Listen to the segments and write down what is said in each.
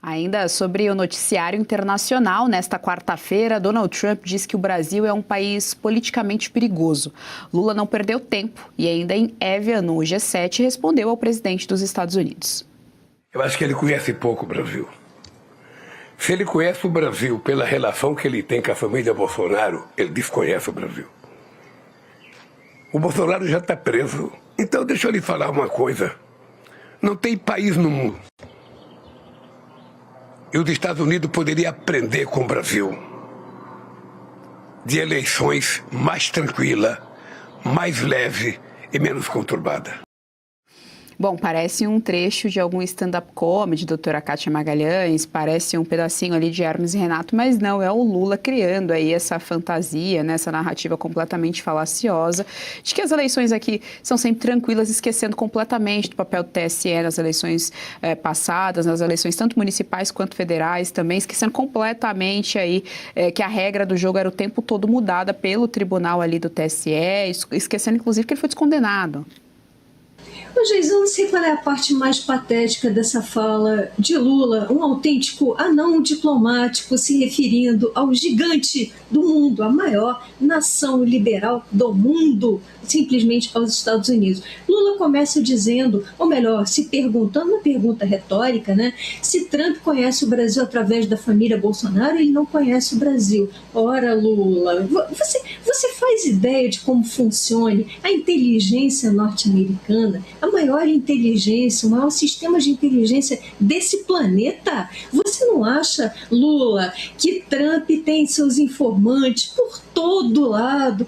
Ainda sobre o noticiário internacional, nesta quarta-feira, Donald Trump disse que o Brasil é um país politicamente perigoso. Lula não perdeu tempo e ainda em Évia, no G7, respondeu ao presidente dos Estados Unidos. Eu acho que ele conhece pouco o Brasil. Se ele conhece o Brasil pela relação que ele tem com a família Bolsonaro, ele desconhece o Brasil. O Bolsonaro já está preso. Então deixa eu lhe falar uma coisa. Não tem país no mundo. E os Estados Unidos poderiam aprender com o Brasil de eleições mais tranquila, mais leve e menos conturbada. Bom, parece um trecho de algum stand-up comedy, doutora Kátia Magalhães, parece um pedacinho ali de Hermes e Renato, mas não, é o Lula criando aí essa fantasia, né, essa narrativa completamente falaciosa, de que as eleições aqui são sempre tranquilas, esquecendo completamente do papel do TSE nas eleições passadas, nas eleições tanto municipais quanto federais também, esquecendo completamente aí que a regra do jogo era o tempo todo mudada pelo tribunal ali do TSE, esquecendo inclusive que ele foi descondenado. Geis, eu não sei qual é a parte mais patética dessa fala de Lula, um autêntico anão diplomático se referindo ao gigante do mundo, a maior nação liberal do mundo, simplesmente aos Estados Unidos. Lula começa dizendo, ou melhor, se perguntando, uma pergunta retórica, né? Se Trump conhece o Brasil através da família Bolsonaro, ele não conhece o Brasil. Ora, Lula, você faz ideia de como funciona a inteligência norte-americana, a maior inteligência, o maior sistema de inteligência desse planeta? Você não acha, Lula, que Trump tem seus informantes por todo lado,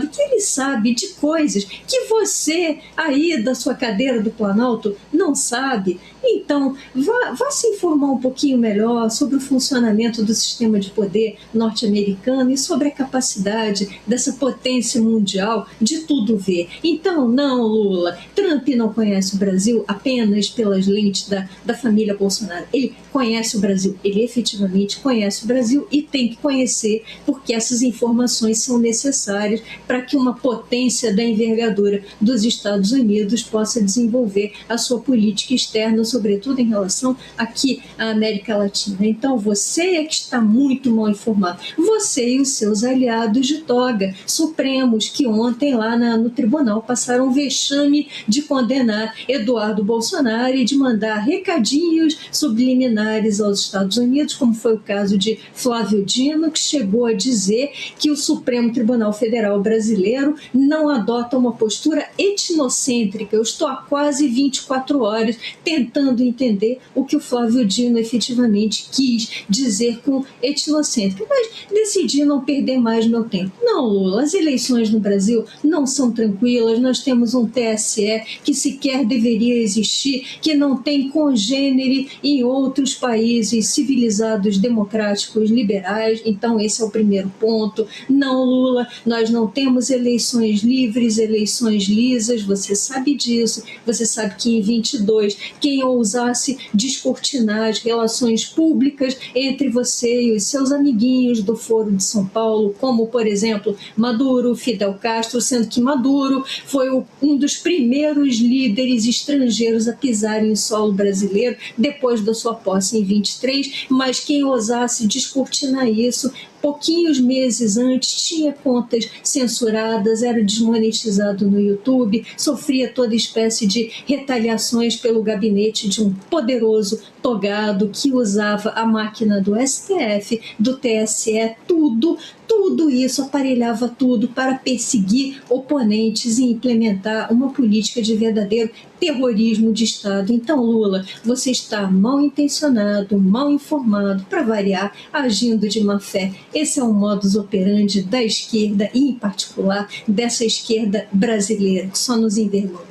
que ele sabe de coisas que você aí da sua cadeira do Planalto não sabe? Então, vá se informar um pouquinho melhor sobre o funcionamento do sistema de poder norte-americano e sobre a capacidade dessa potência mundial de tudo ver. Então, não, Lula, Trump não conhece o Brasil apenas pelas lentes da família Bolsonaro. Ele conhece o Brasil, ele efetivamente conhece o Brasil e tem que conhecer, porque essas informações são necessárias para que uma potência da envergadura dos Estados Unidos possa desenvolver a sua política externa, sobretudo em relação aqui à América Latina. Então, você é que está muito mal informado. Você e os seus aliados de toga supremos que ontem lá no tribunal passaram o vexame de condenar Eduardo Bolsonaro e de mandar recadinhos subliminares aos Estados Unidos, como foi o caso de Flávio Dino, que chegou a dizer que o Supremo Tribunal Federal brasileiro não adota uma postura etnocêntrica. Eu estou há quase 24 horas tentando entender o que o Flávio Dino efetivamente quis dizer com etnocêntrica, mas decidi não perder mais meu tempo. Não, Lula, as eleições no Brasil não são tranquilas, nós temos um TSE que sequer deveria existir, que não tem congênere em outros países civilizados, democráticos, liberais. Então esse é o primeiro ponto. Não, Lula, nós não temos eleições livres, eleições lisas, você sabe disso, você sabe que em 22, quem ousasse descortinar as relações públicas entre você e os seus amiguinhos do Foro de São Paulo, como, por exemplo, Maduro, Fidel Castro, sendo que Maduro foi um dos primeiros líderes estrangeiros a pisarem em solo brasileiro depois da sua posse em 23, mas quem ousasse descortinar isso, pouquinhos meses antes, tinha contas censuradas, era desmonetizado no YouTube, sofria toda espécie de retaliações pelo gabinete de um poderoso togado que usava a máquina do STF, do TSE, tudo isso, aparelhava tudo para perseguir oponentes e implementar uma política de verdadeiro terrorismo de Estado. Então, Lula, você está mal intencionado, mal informado, para variar, agindo de má fé. Esse é o modus operandi da esquerda e, em particular, dessa esquerda brasileira, que só nos envergonha.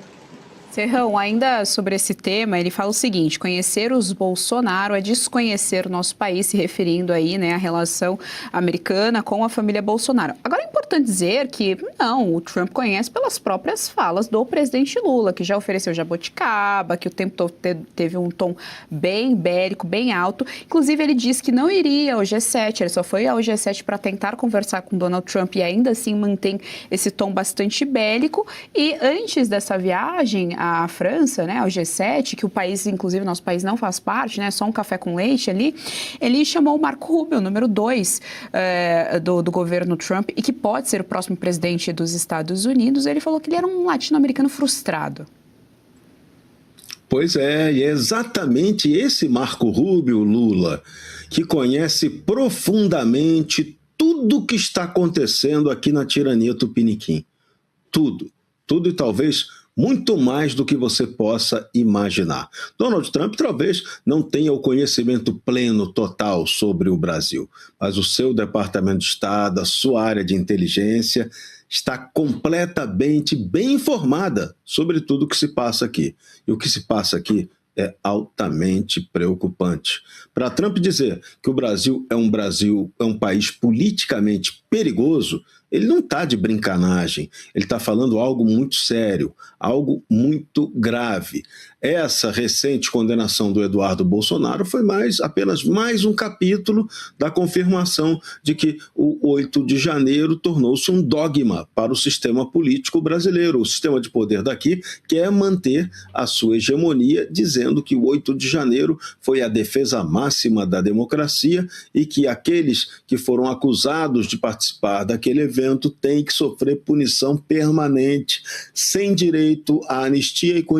Serrão, ainda sobre esse tema, ele fala o seguinte: conhecer os Bolsonaro é desconhecer o nosso país, se referindo aí, né, à relação americana com a família Bolsonaro. Agora, importante dizer que, não, o Trump conhece pelas próprias falas do presidente Lula, que já ofereceu jabuticaba, que o tempo todo teve um tom bem bélico, bem alto. Inclusive, ele disse que não iria ao G7, ele só foi ao G7 para tentar conversar com Donald Trump e ainda assim mantém esse tom bastante bélico. E antes dessa viagem à França, né, ao G7, que o país, inclusive, nosso país não faz parte, né, só um café com leite ali, ele chamou o Marco Rubio, número 2 do governo Trump, e que pode ser o próximo presidente dos Estados Unidos. Ele falou que ele era um latino-americano frustrado. Pois é, e é exatamente esse Marco Rubio, Lula, que conhece profundamente tudo o que está acontecendo aqui na tirania Tupiniquim. Tudo e talvez muito mais do que você possa imaginar. Donald Trump talvez não tenha o conhecimento pleno, total sobre o Brasil, mas o seu Departamento de Estado, a sua área de inteligência, está completamente bem informada sobre tudo o que se passa aqui. E o que se passa aqui é altamente preocupante. Para Trump dizer que o Brasil é um país politicamente perigoso, ele não está de brincanagem, ele está falando algo muito sério, algo muito grave. Essa recente condenação do Eduardo Bolsonaro foi apenas mais um capítulo da confirmação de que o 8 de janeiro tornou-se um dogma para o sistema político brasileiro. O sistema de poder daqui quer manter a sua hegemonia, dizendo que o 8 de janeiro foi a defesa máxima da democracia e que aqueles que foram acusados de participar daquele evento têm que sofrer punição permanente, sem direito à anistia e com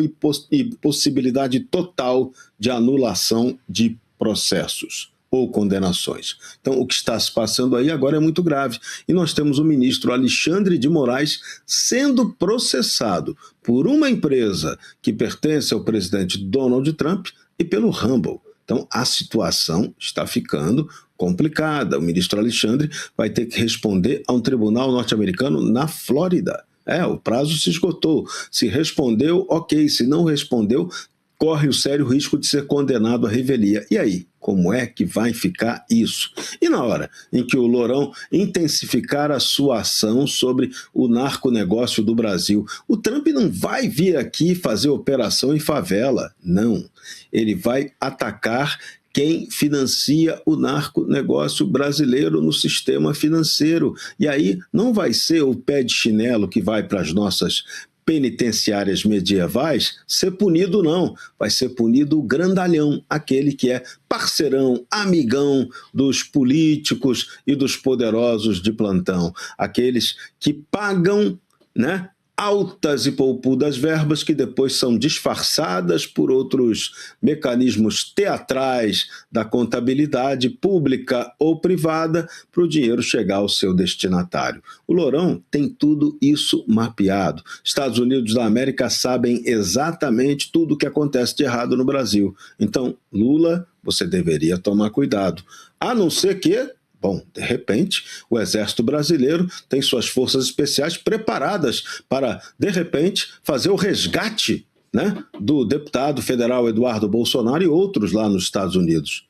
possibilidade total de anulação de processos ou condenações. Então, o que está se passando aí agora é muito grave. E nós temos o ministro Alexandre de Moraes sendo processado por uma empresa que pertence ao presidente Donald Trump e pelo Rumble. Então, a situação está ficando complicada. O ministro Alexandre vai ter que responder a um tribunal norte-americano na Flórida. O prazo se esgotou. Se respondeu, ok. Se não respondeu, corre o sério risco de ser condenado à revelia. E aí, como é que vai ficar isso? E na hora em que o Lourão intensificar a sua ação sobre o narconegócio do Brasil, o Trump não vai vir aqui fazer operação em favela, não. Ele vai atacar quem financia o narconegócio brasileiro no sistema financeiro. E aí não vai ser o pé de chinelo que vai para as nossas penitenciárias medievais ser punido, não. Vai ser punido o grandalhão, aquele que é parceirão, amigão dos políticos e dos poderosos de plantão. Aqueles que pagam, né, altas e poupudas verbas que depois são disfarçadas por outros mecanismos teatrais da contabilidade pública ou privada para o dinheiro chegar ao seu destinatário. O Lourão tem tudo isso mapeado. Estados Unidos da América sabem exatamente tudo o que acontece de errado no Brasil. Então, Lula, você deveria tomar cuidado. A não ser que, bom, de repente, o Exército Brasileiro tem suas forças especiais preparadas para, de repente, fazer o resgate, né, do deputado federal Eduardo Bolsonaro e outros lá nos Estados Unidos.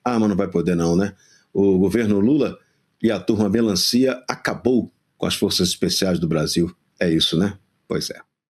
Mas não vai poder não, né? O governo Lula e a turma melancia acabou com as forças especiais do Brasil. É isso, né? Pois é.